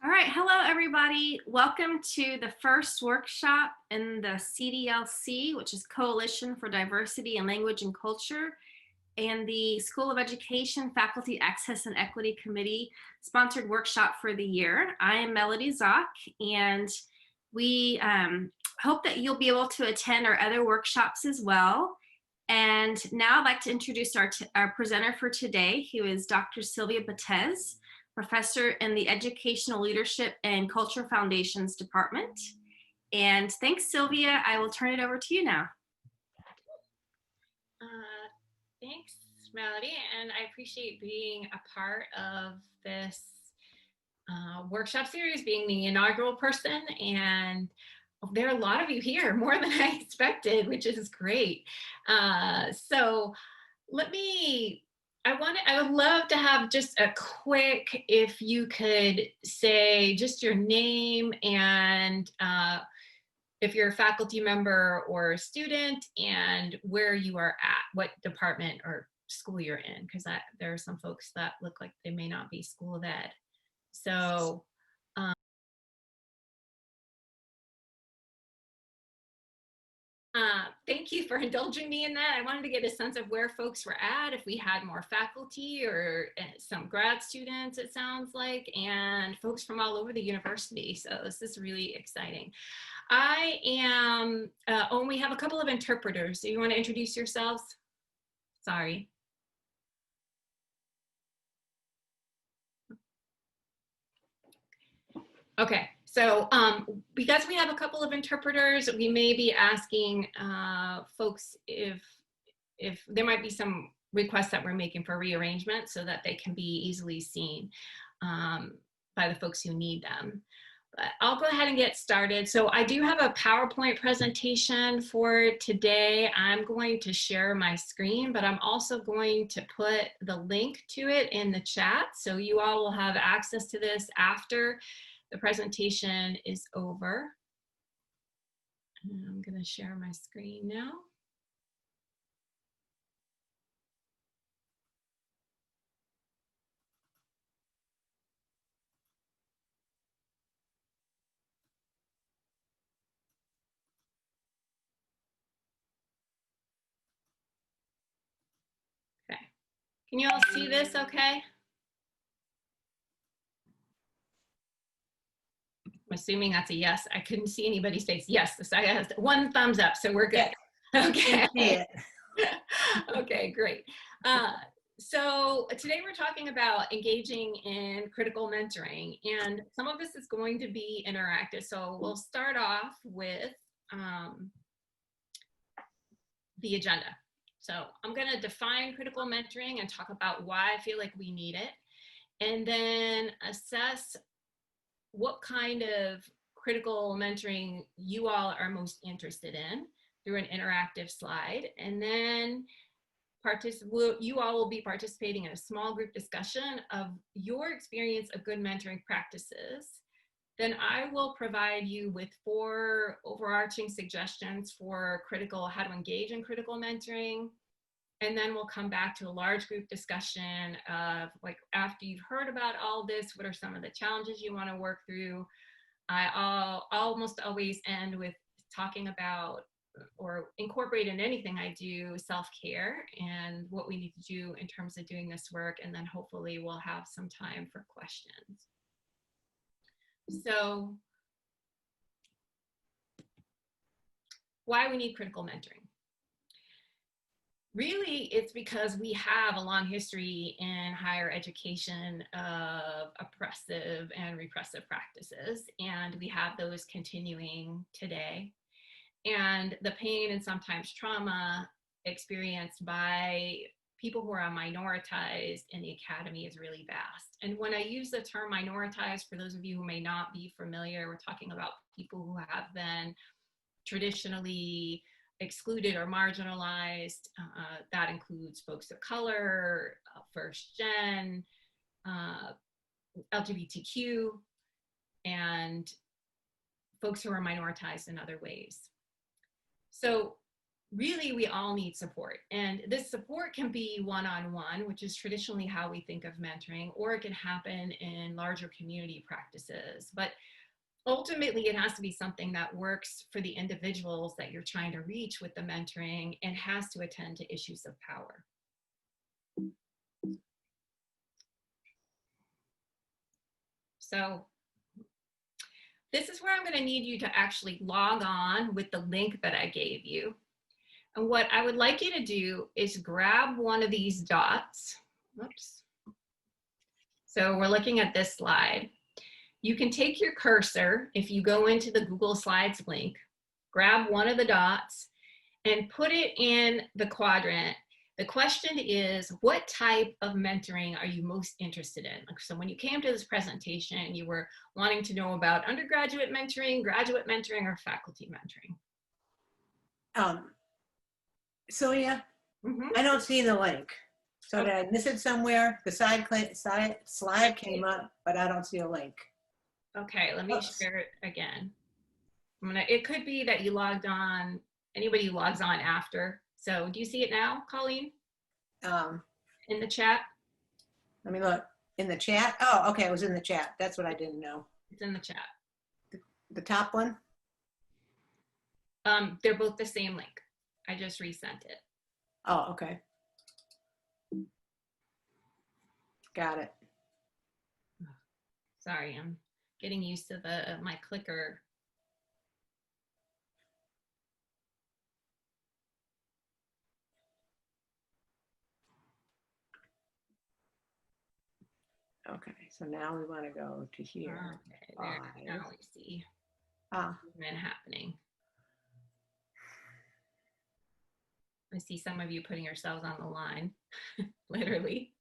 All right, hello everybody. Welcome to the first workshop in the CDLC, which is Coalition for Diversity in Language and Culture, and the School of Education Faculty Access and Equity Committee sponsored workshop for the year. I am Melody Zock, and we hope that you'll be able to attend our other workshops as well. And now I'd like to introduce our presenter for today, who is Dr. Silvia Bettez, professor in the Educational Leadership and Culture Foundations Department. And thanks, Silvia. I will turn it over to you now. Thanks, Melody, and I appreciate being a part of this workshop series, being the inaugural person, and there are a lot of you here, more than I expected, which is great. So I would love to have just a quick, if you could say just your name and if you're a faculty member or a student and where you are at, what department or school you're in, because there are some folks that look like they may not be School of Ed. So thank you for indulging me in that. I wanted to get a sense of where folks were at, if we had more faculty or some grad students, it sounds like, and folks from all over the university. So this is really exciting. I am, we have a couple of interpreters. Do you want to introduce yourselves? Sorry. Okay. So because we have a couple of interpreters, we may be asking folks if there might be some requests that we're making for rearrangement so that they can be easily seen by the folks who need them. But I'll go ahead and get started. So I do have a PowerPoint presentation for today. I'm going to share my screen, but I'm also going to put the link to it in the chat. So you all will have access to this after the presentation is over. And I'm going to share my screen now. Okay. Can you all see this okay? I'm assuming that's a yes. I couldn't see anybody's face. Yes, I have one thumbs up, so we're good. Yeah. Okay. Okay, great. So today we're talking about engaging in critical mentoring, and some of this is going to be interactive. So we'll start off with the agenda. So I'm going to define critical mentoring and talk about why I feel like we need it, and then assess what kind of critical mentoring you all are most interested in through an interactive slide. And then you all will be participating in a small group discussion of your experience of good mentoring practices. Then I will provide you with 4 overarching suggestions for how to engage in critical mentoring. And then we'll come back to a large group discussion of, like, after you've heard about all this, what are some of the challenges you want to work through? I'll almost always end with talking about or incorporate in anything I do self-care and what we need to do in terms of doing this work. And then hopefully we'll have some time for questions. So why we need critical mentoring? Really, it's because we have a long history in higher education of oppressive and repressive practices, and we have those continuing today. And the pain and sometimes trauma experienced by people who are minoritized in the academy is really vast. And when I use the term minoritized, for those of you who may not be familiar, we're talking about people who have been traditionally excluded or marginalized. That includes folks of color, first gen, LGBTQ, and folks who are minoritized in other ways. So really we all need support. And this support can be one-on-one, which is traditionally how we think of mentoring, or it can happen in larger community practices. But ultimately, it has to be something that works for the individuals that you're trying to reach with the mentoring and has to attend to issues of power. So this is where I'm going to need you to actually log on with the link that I gave you. And what I would like you to do is grab one of these dots. Whoops. So we're looking at this slide. You can take your cursor, if you go into the Google Slides link, grab one of the dots and put it in the quadrant. The question is, what type of mentoring are you most interested in? So when you came to this presentation, you were wanting to know about undergraduate mentoring, graduate mentoring, or faculty mentoring. Silvia, I don't see the link. So Okay. did I miss it somewhere? The slide came up, but I don't see a link. Okay, let me share it again. It could be that you logged on, anybody who logs on after. So do you see it now, Colleen? In the chat? Let me look. In the chat? Oh, okay, it was in the chat. That's what I didn't know. It's in the chat. The top one? They're both the same link. I just resent it. Oh, okay. Got it. Sorry, I'm getting used to my clicker. Okay, so now we want to go to here. Okay, there, now we see movement happening. I see some of you putting yourselves on the line, literally.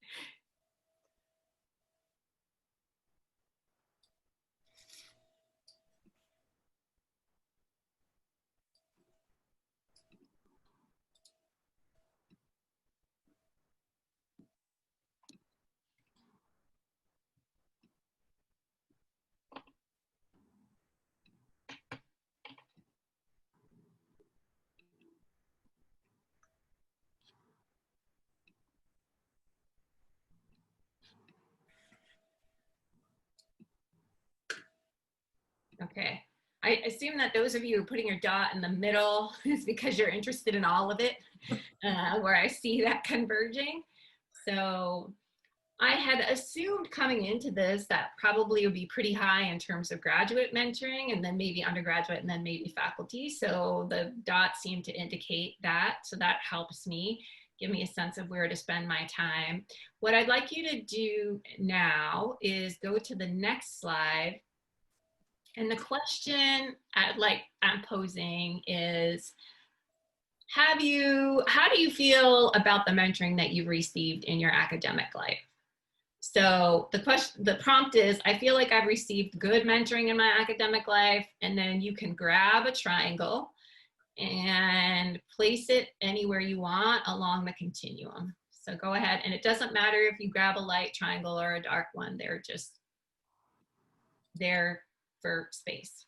Okay, I assume that those of you who are putting your dot in the middle is because you're interested in all of it, where I see that converging. So I had assumed coming into this that probably would be pretty high in terms of graduate mentoring, and then maybe undergraduate, and then maybe faculty. So the dots seem to indicate that. So that helps me, give me a sense of where to spend my time. What I'd like you to do now is go to the next slide. And the question I'm posing is, how do you feel about the mentoring that you've received in your academic life? So the prompt is, I feel like I've received good mentoring in my academic life, and then you can grab a triangle and place it anywhere you want along the continuum. So go ahead, and it doesn't matter if you grab a light triangle or a dark one, they're just there for space.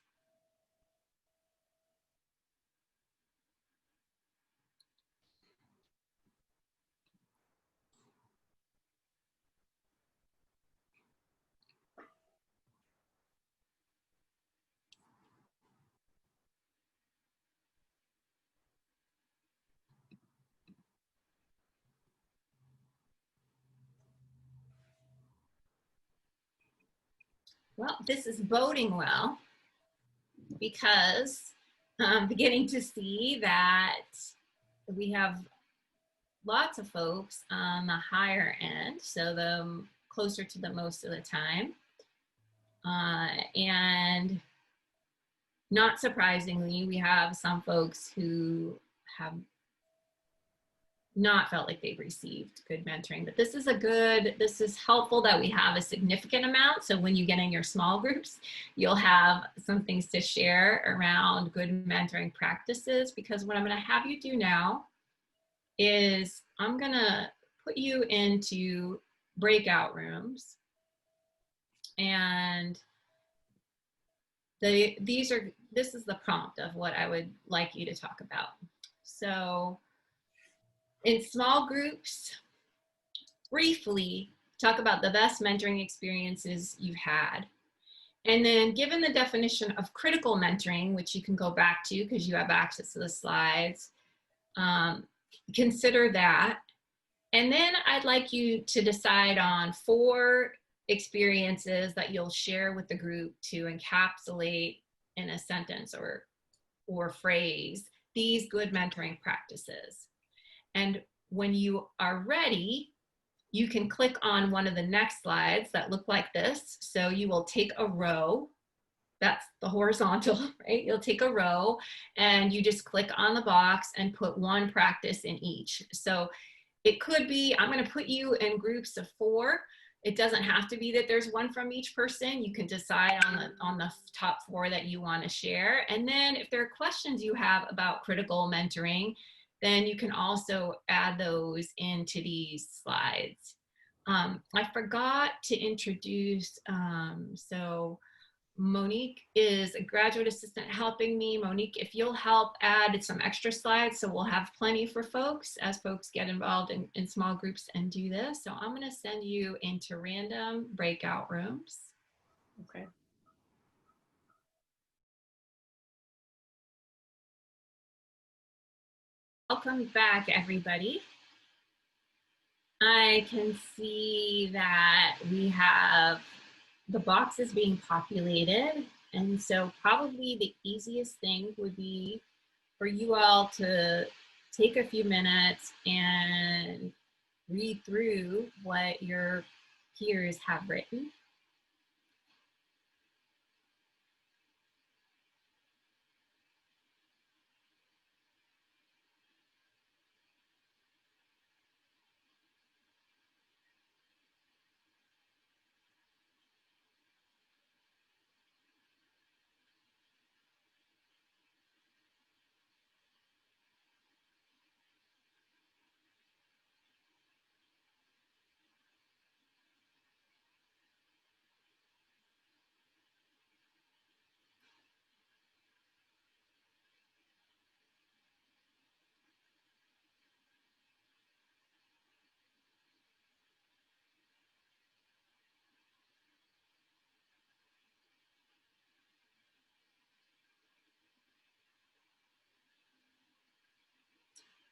Well, this is boding well, because I'm beginning to see that we have lots of folks on the higher end, so the closer to the most of the time. And not surprisingly, we have some folks who have not felt like they've received good mentoring, but this is helpful that we have a significant amount. So when you get in your small groups, you'll have some things to share around good mentoring practices, because what I'm going to have you do now is I'm going to put you into breakout rooms, and this is the prompt of what I would like you to talk about. So in small groups, briefly talk about the best mentoring experiences you've had. And then given the definition of critical mentoring, which you can go back to because you have access to the slides, consider that. And then I'd like you to decide on 4 experiences that you'll share with the group to encapsulate in a sentence or phrase these good mentoring practices. And when you are ready, you can click on one of the next slides that look like this. So you will take a row, that's the horizontal, right? You'll take a row and you just click on the box and put 1 practice in each. So it could be, I'm gonna put you in groups of 4. It doesn't have to be that there's 1 from each person. You can decide on the top 4 that you wanna share. And then if there are questions you have about critical mentoring, then you can also add those into these slides. I forgot to introduce, so Monique is a graduate assistant helping me. Monique, if you'll help add some extra slides, so we'll have plenty for folks as folks get involved in small groups and do this. So I'm gonna send you into random breakout rooms. Okay. Welcome back, everybody. I can see that we have the boxes being populated. And so probably the easiest thing would be for you all to take a few minutes and read through what your peers have written.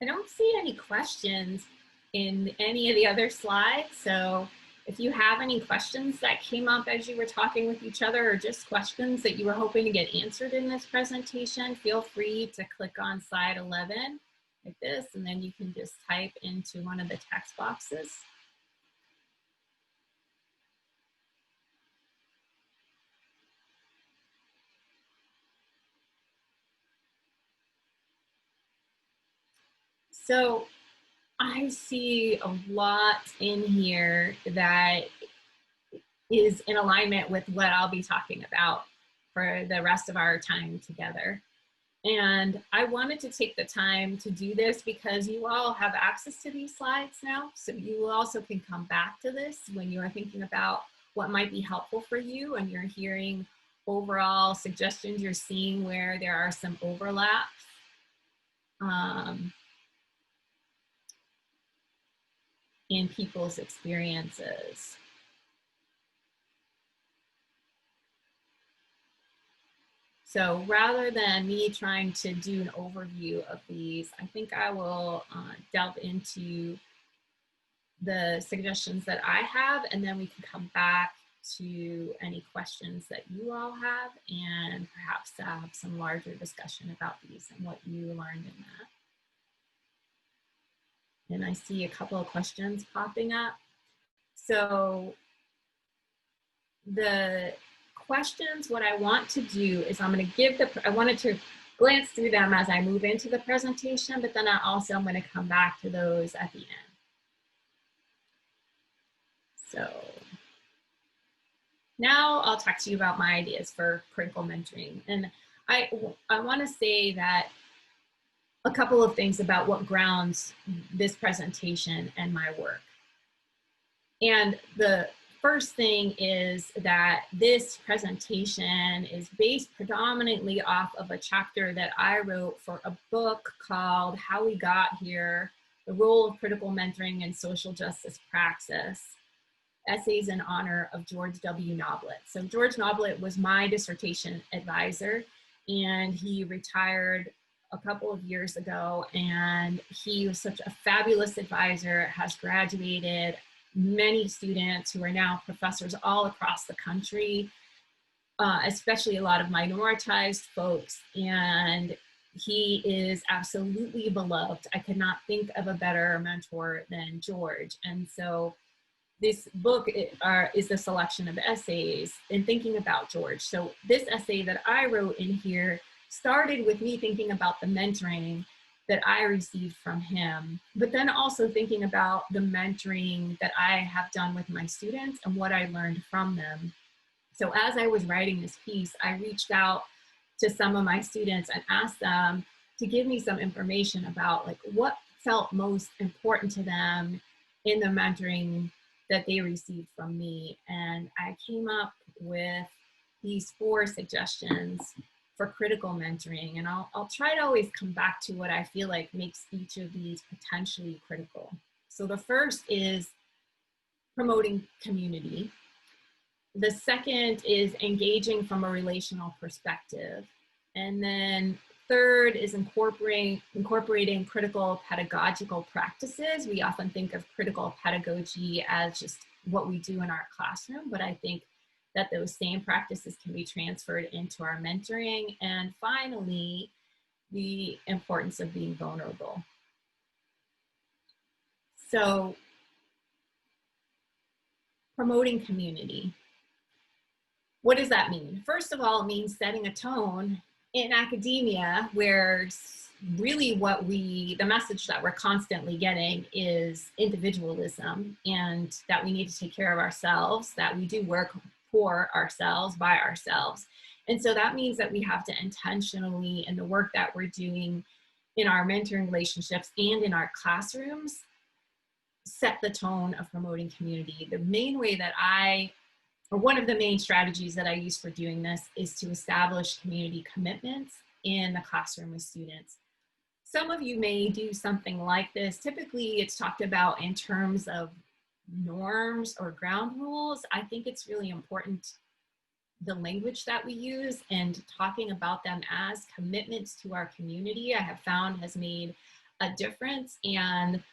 I don't see any questions in any of the other slides. So if you have any questions that came up as you were talking with each other, or just questions that you were hoping to get answered in this presentation, feel free to click on slide 11 like this, and then you can just type into one of the text boxes. So I see a lot in here that is in alignment with what I'll be talking about for the rest of our time together. And I wanted to take the time to do this because you all have access to these slides now. So you also can come back to this when you are thinking about what might be helpful for you and you're hearing overall suggestions, you're seeing where there are some overlaps. In people's experiences. So rather than me trying to do an overview of these, I think I will delve into the suggestions that I have, and then we can come back to any questions that you all have and perhaps have some larger discussion about these and what you learned in that. And I see a couple of questions popping up. So the questions, what I want to do is I'm going to give I wanted to glance through them as I move into the presentation, but then I'm going to come back to those at the end. So now I'll talk to you about my ideas for critical mentoring. And I want to say that a couple of things about what grounds this presentation and my work. And the first thing is that this presentation is based predominantly off of a chapter that I wrote for a book called How We Got Here, The Role of Critical Mentoring in Social Justice Praxis, Essays in Honor of George W. Noblett. So George Noblett was my dissertation advisor, and he retired a couple of years ago, and he was such a fabulous advisor, has graduated many students who are now professors all across the country, especially a lot of minoritized folks, and he is absolutely beloved. I could not think of a better mentor than George. And so this book is a selection of essays in thinking about George. So this essay that I wrote in here started with me thinking about the mentoring that I received from him, but then also thinking about the mentoring that I have done with my students and what I learned from them. So as I was writing this piece, I reached out to some of my students and asked them to give me some information about like what felt most important to them in the mentoring that they received from me. And I came up with these 4 suggestions for critical mentoring. And I'll try to always come back to what I feel like makes each of these potentially critical. So the first is promoting community. The second is engaging from a relational perspective. And then third is incorporating critical pedagogical practices. We often think of critical pedagogy as just what we do in our classroom, but I think that those same practices can be transferred into our mentoring. And finally, the importance of being vulnerable. So, promoting community. What does that mean? First of all, it means setting a tone in academia where really the message that we're constantly getting is individualism, and that we need to take care of ourselves, that we do work for ourselves, by ourselves. And so that means that we have to intentionally, in the work that we're doing in our mentoring relationships and in our classrooms, set the tone of promoting community. The main way that one of the main strategies that I use for doing this is to establish community commitments in the classroom with students. Some of you may do something like this. Typically, it's talked about in terms of norms or ground rules. I think it's really important, the language that we use and talking about them as commitments to our community, I have found has made a difference. And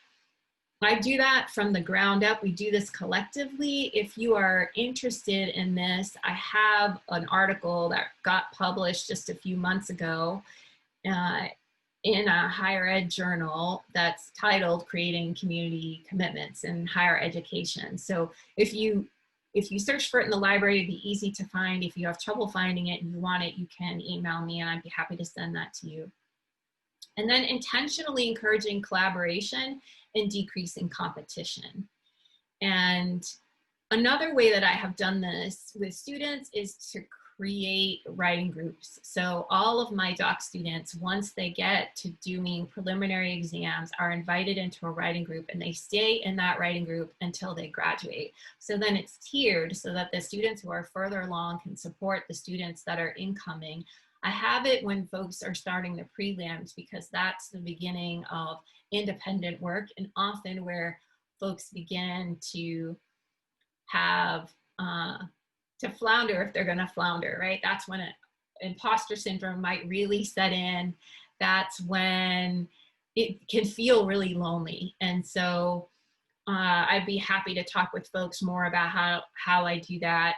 I do that from the ground up. We do this collectively. If you are interested in this, I have an article that got published just a few months ago in a higher ed journal that's titled Creating Community Commitments in Higher Education. So if you search for it in the library, it'd be easy to find. If you have trouble finding it and you want it, you can email me and I'd be happy to send that to you. And then intentionally encouraging collaboration and decreasing competition. And another way that I have done this with students is to create writing groups. So all of my doc students, once they get to doing preliminary exams, are invited into a writing group, and they stay in that writing group until they graduate. So then it's tiered so that the students who are further along can support the students that are incoming. I have it when folks are starting the prelims because that's the beginning of independent work, and often where folks begin to have to flounder if they're going to flounder, right? That's when imposter syndrome might really set in. That's when it can feel really lonely. And so I'd be happy to talk with folks more about how I do that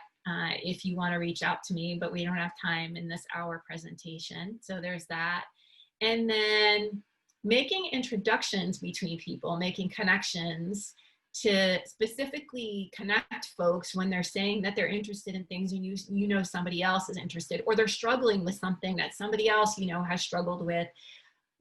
if you want to reach out to me, but we don't have time in this hour presentation. So there's that. And then making introductions between people, making connections to specifically connect folks when they're saying that they're interested in things and you know somebody else is interested, or they're struggling with something that somebody else has struggled with.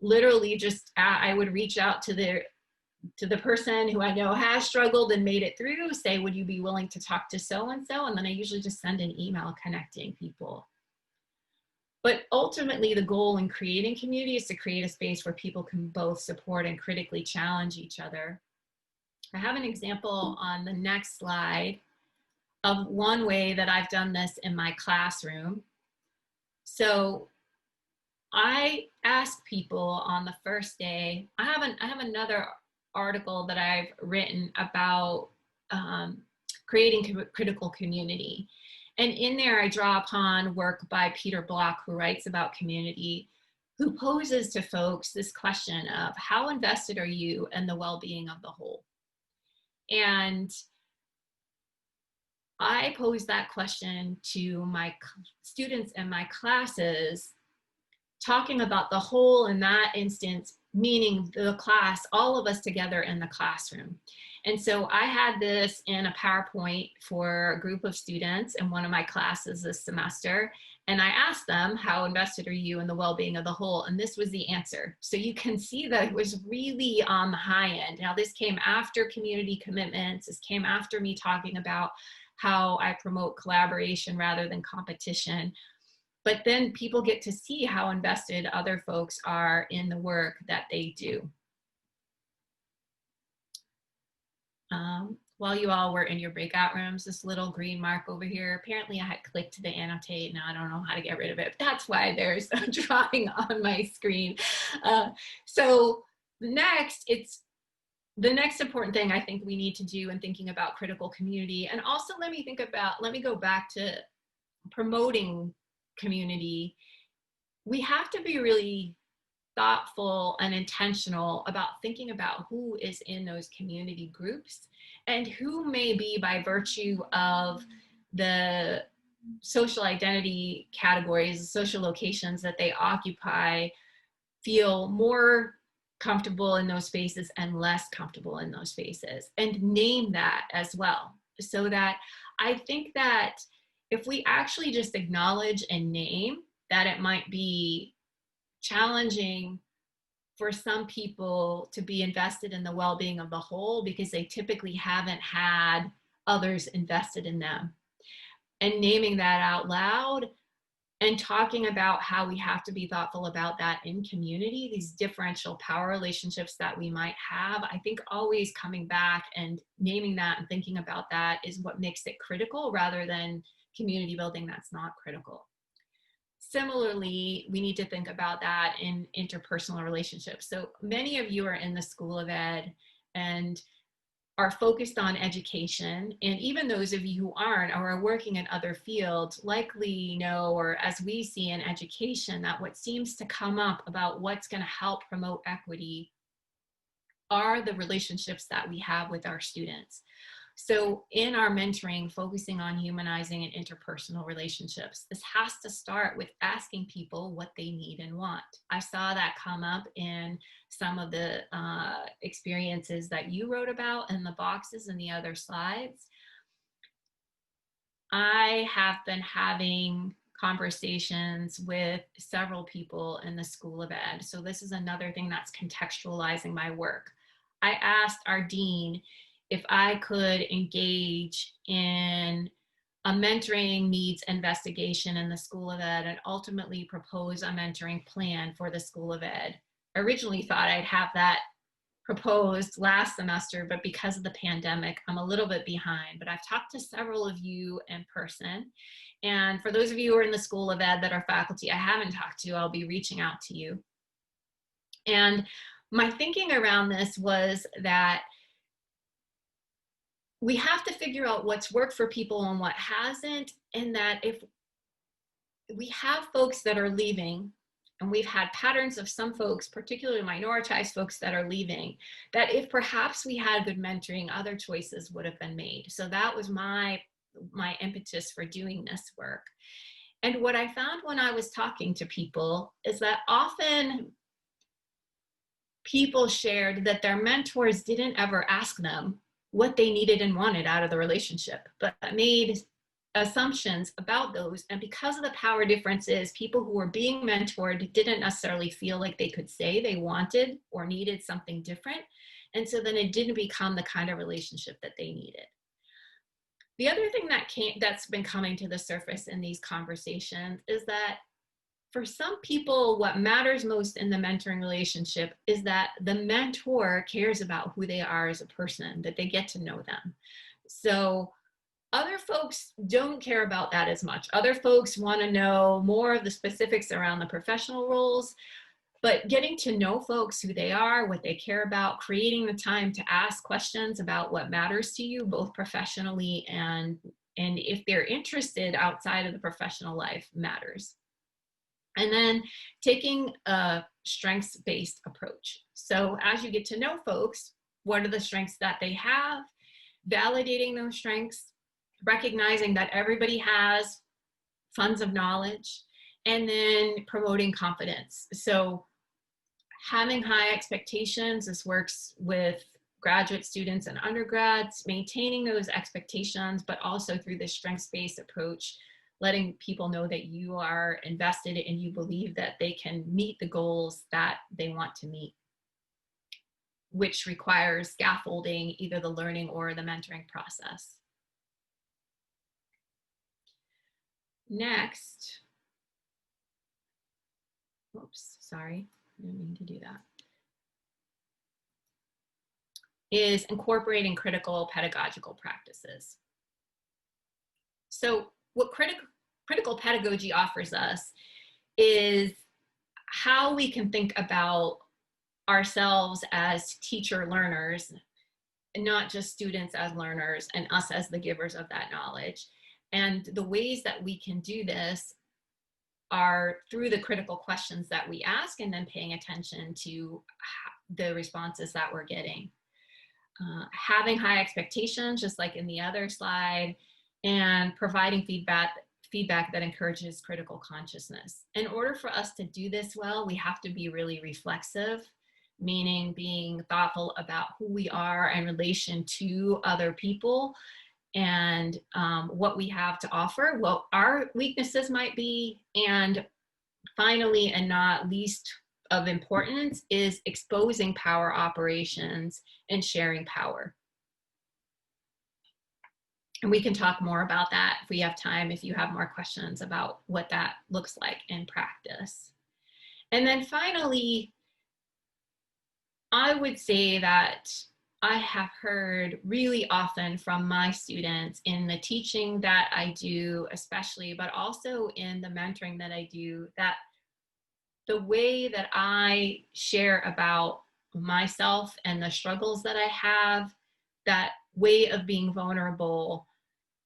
Literally just I would reach out to the person who I know has struggled and made it through, say, would you be willing to talk to so-and-so? And then I usually just send an email connecting people. But ultimately, the goal in creating community is to create a space where people can both support and critically challenge each other. I have an example on the next slide of one way that I've done this in my classroom. So I ask people on the first day, I have another article that I've written about creating critical community. And in there, I draw upon work by Peter Block, who writes about community, who poses to folks this question of how invested are you in the well-being of the whole? And I pose that question to my students in my classes, talking about the whole in that instance, meaning the class, all of us together in the classroom. And so I had this in a PowerPoint for a group of students in one of my classes this semester. And I asked them, how invested are you in the well-being of the whole? And this was the answer. So you can see that it was really on the high end. Now, this came after community commitments. This came after me talking about how I promote collaboration rather than competition. But then people get to see how invested other folks are in the work that they do. While you all were in your breakout rooms, this little green mark over here, apparently I had clicked to annotate. Now I don't know how to get rid of it. But that's why there's a drawing on my screen. So next, it's the next important thing I think we need to do in thinking about critical community. And also let me go back to promoting community. We have to be really thoughtful and intentional about thinking about who is in those community groups and who may be, by virtue of the social identity categories, social locations that they occupy, feel more comfortable in those spaces and less comfortable in those spaces, and name that as well. So that I think that if we actually just acknowledge and name that it might be challenging for some people to be invested in the well-being of the whole because they typically haven't had others invested in them, and naming that out loud and talking about how we have to be thoughtful about that in community, these differential power relationships that we might have. I think always coming back and naming that and thinking about that is what makes it critical rather than community building that's not critical. Similarly, we need to think about that in interpersonal relationships. So many of you are in the School of Ed and are focused on education, and even those of you who aren't or are working in other fields likely know, or as we see in education, that what seems to come up about what's going to help promote equity are the relationships that we have with our students. So in our mentoring, focusing on humanizing and interpersonal relationships, this has to start with asking people what they need and want. I saw that come up in some of the experiences that you wrote about in the boxes in the other slides. I have been having conversations with several people in the School of Ed. So this is another thing that's contextualizing my work. I asked our dean if I could engage in a mentoring needs investigation in the School of Ed and ultimately propose a mentoring plan for the School of Ed. I originally thought I'd have that proposed last semester, but because of the pandemic, I'm a little bit behind. But I've talked to several of you in person. And for those of you who are in the School of Ed that are faculty I haven't talked to, I'll be reaching out to you. And my thinking around this was that we have to figure out what's worked for people and what hasn't, and that if we have folks that are leaving, and we've had patterns of some folks, particularly minoritized folks that are leaving, that if perhaps we had good mentoring, other choices would have been made. So that was my impetus for doing this work. And what I found when I was talking to people is that often people shared that their mentors didn't ever ask them what they needed and wanted out of the relationship, but made assumptions about those. And because of the power differences, people who were being mentored didn't necessarily feel like they could say they wanted or needed something different. And so then it didn't become the kind of relationship that they needed. The other thing that's been coming to the surface in these conversations is that for some people, what matters most in the mentoring relationship is that the mentor cares about who they are as a person, that they get to know them. So Other folks don't care about that as much. Other folks want to know more of the specifics around the professional roles, but getting to know folks, who they are, what they care about, creating the time to ask questions about what matters to you, both professionally and if they're interested outside of the professional life, matters. And then taking a strengths-based approach. So as you get to know folks, what are the strengths that they have, validating those strengths, recognizing that everybody has funds of knowledge, and then promoting confidence. So having high expectations, this works with graduate students and undergrads, maintaining those expectations, but also through this strengths-based approach, letting people know that you are invested and you believe that they can meet the goals that they want to meet, which requires scaffolding either the learning or the mentoring process. Next, oops, sorry, I didn't mean to do that, is incorporating critical pedagogical practices. So what critical pedagogy offers us is how we can think about ourselves as teacher learners, and not just students as learners and us as the givers of that knowledge. And the ways that we can do this are through the critical questions that we ask and then paying attention to the responses that we're getting. Having high expectations, just like in the other slide, and providing feedback that encourages critical consciousness. In order for us to do this well, we have to be really reflexive, meaning being thoughtful about who we are in relation to other people and what we have to offer, what our weaknesses might be, and finally, and not least of importance, is exposing power operations and sharing power. And we can talk more about that if we have time, if you have more questions about what that looks like in practice. And then finally, I would say that I have heard really often from my students in the teaching that I do, especially, but also in the mentoring that I do, that the way that I share about myself and the struggles that I have, that way of being vulnerable,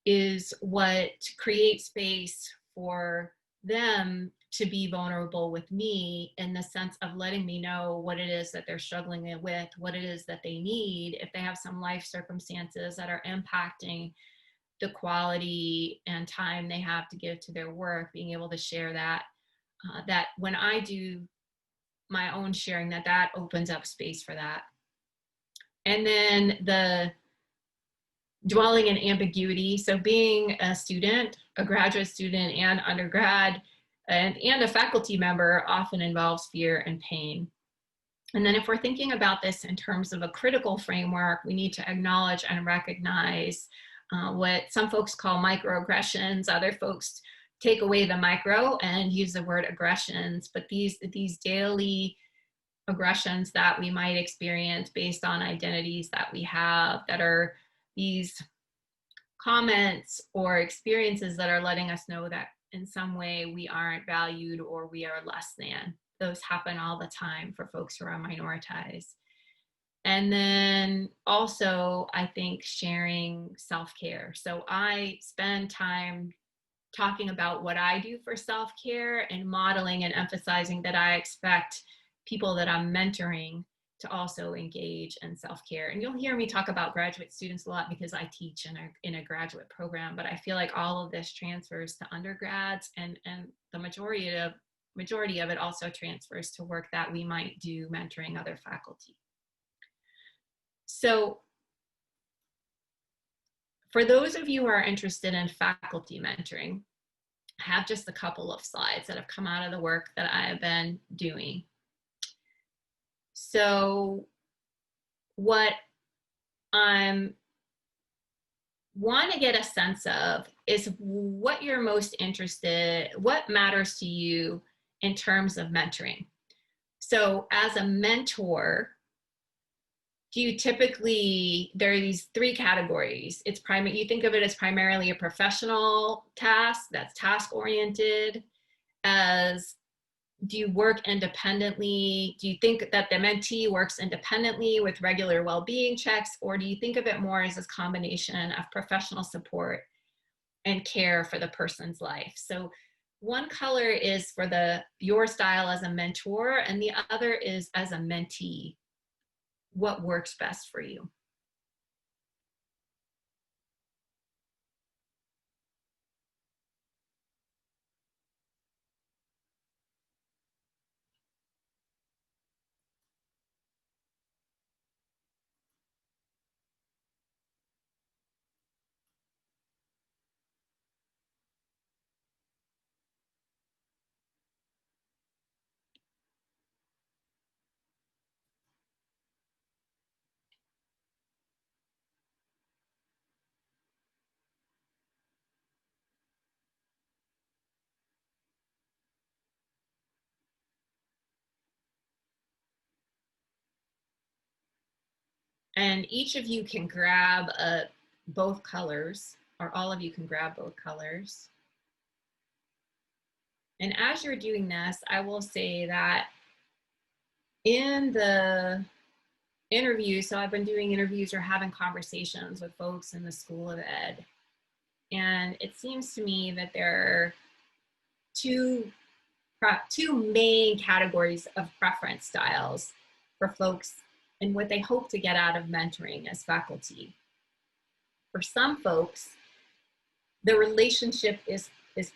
is what creates space for them to be vulnerable with me, in the sense of letting me know what it is that they're struggling with, what it is that they need, if they have some life circumstances that are impacting the quality and time they have to give to their work, being able to share that, that when I do my own sharing, that opens up space for that. And then the dwelling in ambiguity. So being a student, a graduate student and undergrad, and a faculty member often involves fear and pain. And then if we're thinking about this in terms of a critical framework, we need to acknowledge and recognize what some folks call microaggressions. Other folks take away the micro and use the word aggressions, but these daily aggressions that we might experience based on identities that we have, that are these comments or experiences that are letting us know that in some way we aren't valued or we are less than. Those happen all the time for folks who are minoritized. And then also, I think, sharing self-care. So I spend time talking about what I do for self-care and modeling and emphasizing that I expect people that I'm mentoring to also engage in self-care. And you'll hear me talk about graduate students a lot because I teach in a graduate program, but I feel like all of this transfers to undergrads, and the majority of it also transfers to work that we might do mentoring other faculty. So for those of you who are interested in faculty mentoring, I have just a couple of slides that have come out of the work that I have been doing. So what I want to get a sense of is what you're most interested, what matters to you in terms of mentoring. So as a mentor, do you typically, there are these three categories. It's you think of it as primarily a professional task that's task oriented. As do you work independently? Do you think that the mentee works independently with regular well-being checks, or do you think of it more as this combination of professional support and care for the person's life? So one color is for your style as a mentor, and the other is as a mentee. What works best for you? And each of you can grab both colors, or all of you can grab both colors. And as you're doing this, I will say that in the interview, so I've been doing interviews or having conversations with folks in the School of Ed. And it seems to me that there are two main categories of preference styles for folks and what they hope to get out of mentoring as faculty. For some folks, the relationship is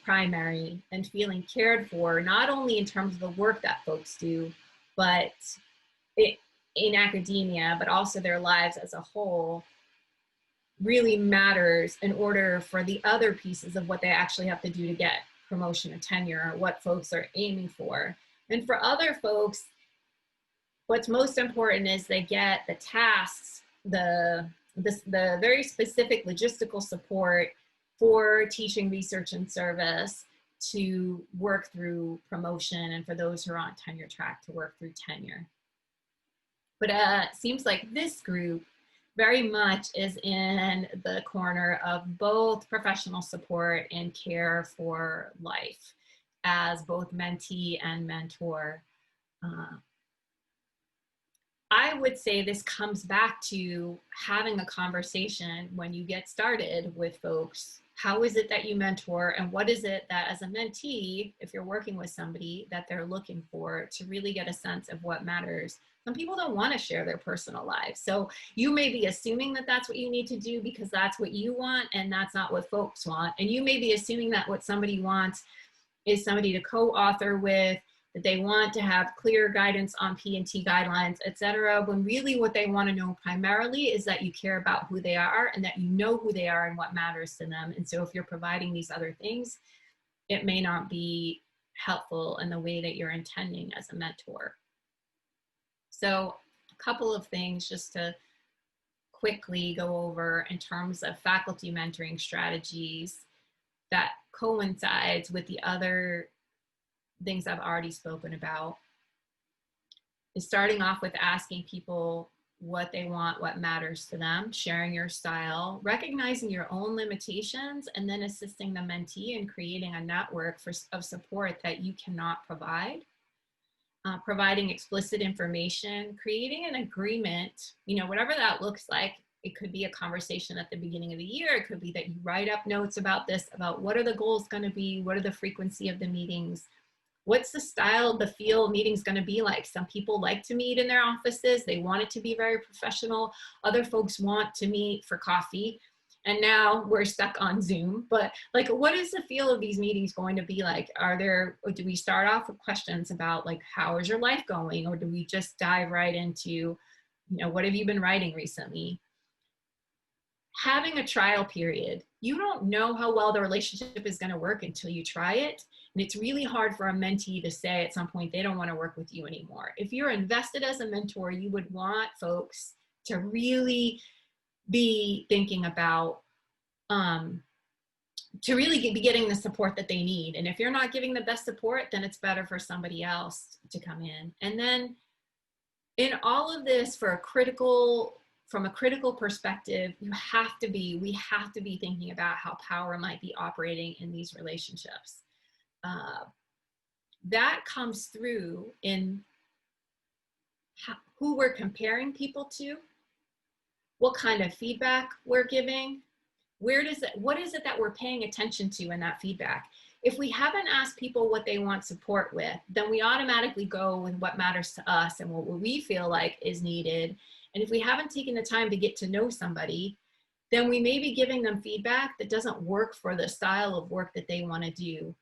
primary and feeling cared for, not only in terms of the work that folks do, but in academia, but also their lives as a whole, really matters in order for the other pieces of what they actually have to do to get promotion or tenure, or what folks are aiming for. And for other folks, what's most important is they get the tasks, the very specific logistical support for teaching, research, and service to work through promotion, and for those who are on tenure track to work through tenure. But it seems like this group very much is in the corner of both professional support and care for life as both mentee and mentor. I would say this comes back to having a conversation when you get started with folks. How is it that you mentor, and what is it that as a mentee, if you're working with somebody, that they're looking for to really get a sense of what matters? Some people don't want to share their personal lives. So you may be assuming that that's what you need to do because that's what you want, and that's not what folks want. And you may be assuming that what somebody wants is somebody to co-author with, that they want to have clear guidance on P&T guidelines, et cetera, when really what they want to know primarily is that you care about who they are and that you know who they are and what matters to them. And so if you're providing these other things, it may not be helpful in the way that you're intending as a mentor. So a couple of things just to quickly go over in terms of faculty mentoring strategies that coincides with the other things I've already spoken about, is starting off with asking people what they want, what matters to them, sharing your style, recognizing your own limitations, and then assisting the mentee in creating a network of support that you cannot provide. Providing explicit information, creating an agreement, whatever that looks like. It could be a conversation at the beginning of the year. It could be that you write up notes about this, about what are the goals going to be, what are the frequency of the meetings, what's the style, the feel meeting's going to be like. Some people like to meet in their offices. They want it to be very professional. Other folks want to meet for coffee. And now we're stuck on Zoom. But like, what is the feel of these meetings going to be like? Do we start off with questions about like, how is your life going? Or do we just dive right into, what have you been writing recently? Having a trial period. You don't know how well the relationship is going to work until you try it. And it's really hard for a mentee to say at some point they don't want to work with you anymore. If you're invested as a mentor, you would want folks to really be thinking about, to really be getting the support that they need. And if you're not giving the best support, then it's better for somebody else to come in. And then in all of this, from a critical perspective, we have to be thinking about how power might be operating in these relationships. That comes through in who we're comparing people to, what kind of feedback we're giving, what is it that we're paying attention to in that feedback. If we haven't asked people what they want support with, then we automatically go with what matters to us and what we feel like is needed. And if we haven't taken the time to get to know somebody, then we may be giving them feedback that doesn't work for the style of work that they want to do.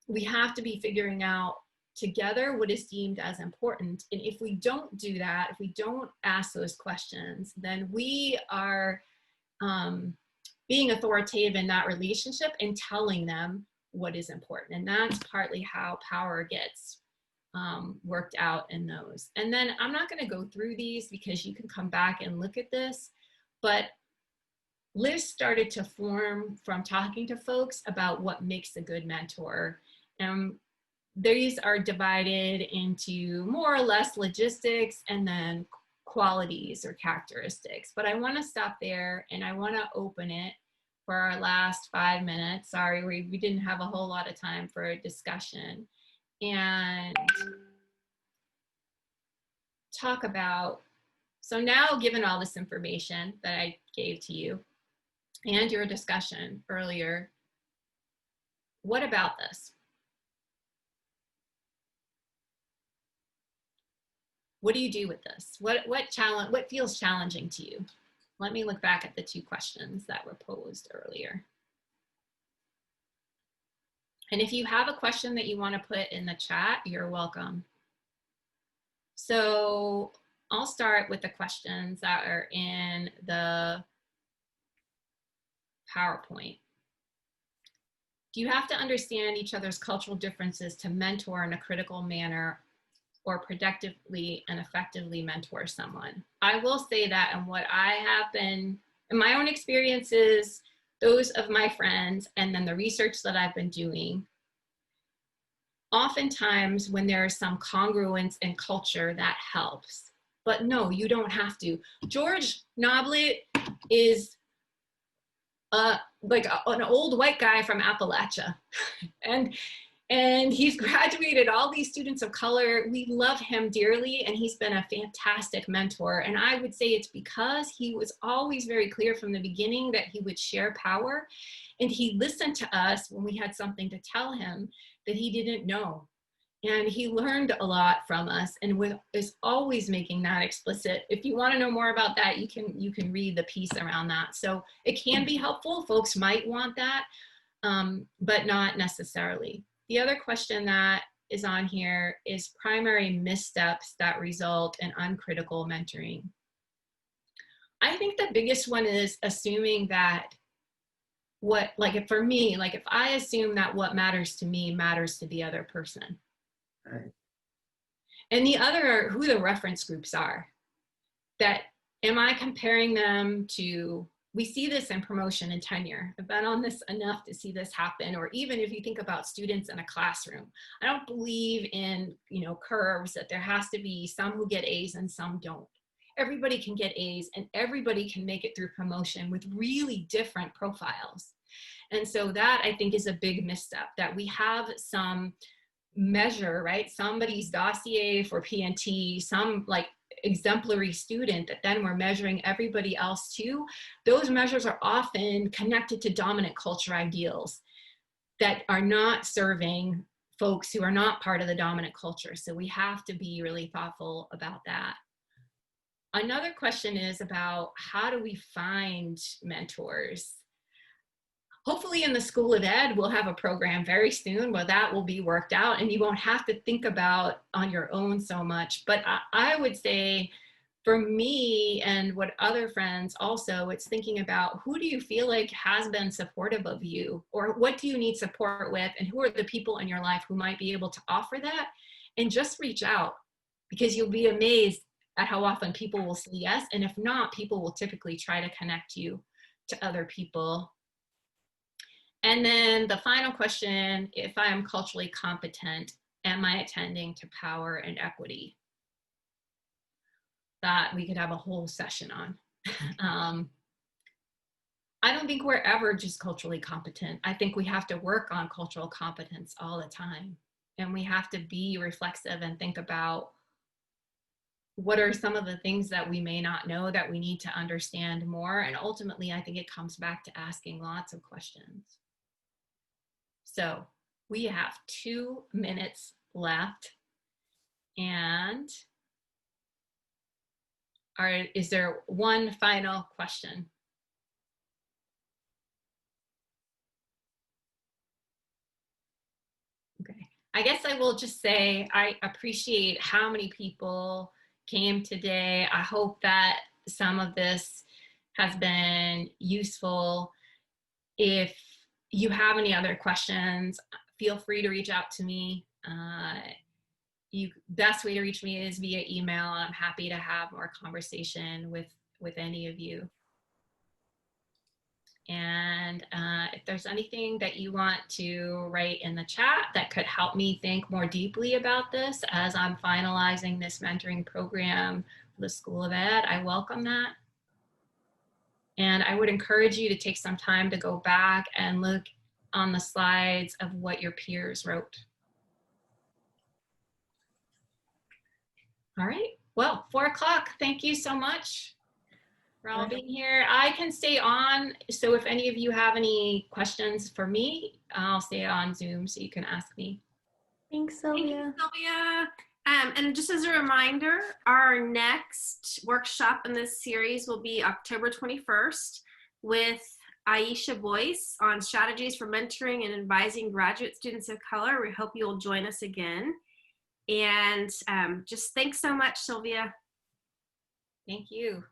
We have to be figuring out together what is deemed as important. And if we don't do that, if we don't ask those questions, then we are being authoritative in that relationship and telling them what is important. And that's partly how power gets worked out in those. And then I'm not going to go through these because you can come back and look at this, but lists started to form from talking to folks about what makes a good mentor. These are divided into more or less logistics and then qualities or characteristics. But I want to stop there and I want to open it for our last 5 minutes. Sorry, we didn't have a whole lot of time for a discussion. And talk about, so now given all this information that I gave to you and your discussion earlier, what about this? What do you do with this? What feels challenging to you? Let me look back at the 2 questions that were posed earlier. And if you have a question that you want to put in the chat, you're welcome. So I'll start with the questions that are in the PowerPoint. Do you have to understand each other's cultural differences to mentor in a critical manner or productively and effectively mentor someone? I will say that, and what I have been, in my own experiences, those of my friends, and then the research that I've been doing, oftentimes when there is some congruence in culture, that helps. But no, you don't have to. George Noblet is like an old white guy from Appalachia. And he's graduated all these students of color. We love him dearly, and he's been a fantastic mentor. And I would say it's because he was always very clear from the beginning that he would share power. And he listened to us when we had something to tell him that he didn't know. And he learned a lot from us and is always making that explicit. If you want to know more about that, you can read the piece around that. So it can be helpful. Folks might want that, but not necessarily. The other question that is on here is primary missteps that result in uncritical mentoring. I think the biggest one is assuming that for me, if I assume that what matters to me matters to the other person. Right. And the other are who the reference groups are. That, am I comparing them to, we see this in promotion and tenure. I've been on this enough to see this happen. Or even if you think about students in a classroom, I don't believe in, curves that there has to be some who get A's and some don't. Everybody can get A's and everybody can make it through promotion with really different profiles. And so that, I think, is a big misstep, that we have some measure, right? Somebody's dossier for PNT, some exemplary student that then we're measuring everybody else to. Those measures are often connected to dominant culture ideals that are not serving folks who are not part of the dominant culture. So we have to be really thoughtful about that. Another question is about how do we find mentors? Hopefully in the School of Ed, we'll have a program very soon where that will be worked out and you won't have to think about on your own so much. But I would say for me and what other friends also, it's thinking about who do you feel like has been supportive of you, or what do you need support with, and who are the people in your life who might be able to offer that, and just reach out, because you'll be amazed at how often people will say yes. And if not, people will typically try to connect you to other people. And then the final question, if I am culturally competent, am I attending to power and equity? that we could have a whole session on. I don't think we're ever just culturally competent. I think we have to work on cultural competence all the time. And we have to be reflexive and think about what are some of the things that we may not know that we need to understand more. And ultimately, I think it comes back to asking lots of questions. So we have 2 minutes left. And is there one final question? Okay, I guess I will just say I appreciate how many people came today. I hope that some of this has been useful. If you have any other questions, feel free to reach out to me. Best way to reach me is via email. I'm happy to have more conversation with any of you. And if there's anything that you want to write in the chat that could help me think more deeply about this as I'm finalizing this mentoring program for the School of Ed, I welcome that. And I would encourage you to take some time to go back and look on the slides of what your peers wrote. All right, well, 4 o'clock. Thank you so much for all being here. I can stay on, so if any of you have any questions for me, I'll stay on Zoom so you can ask me. Thanks, Sylvia. Thank you, Sylvia. And just as a reminder, our next workshop in this series will be October 21st with Aisha Boyce on strategies for mentoring and advising graduate students of color. We hope you'll join us again. And just thanks so much, Sylvia. Thank you.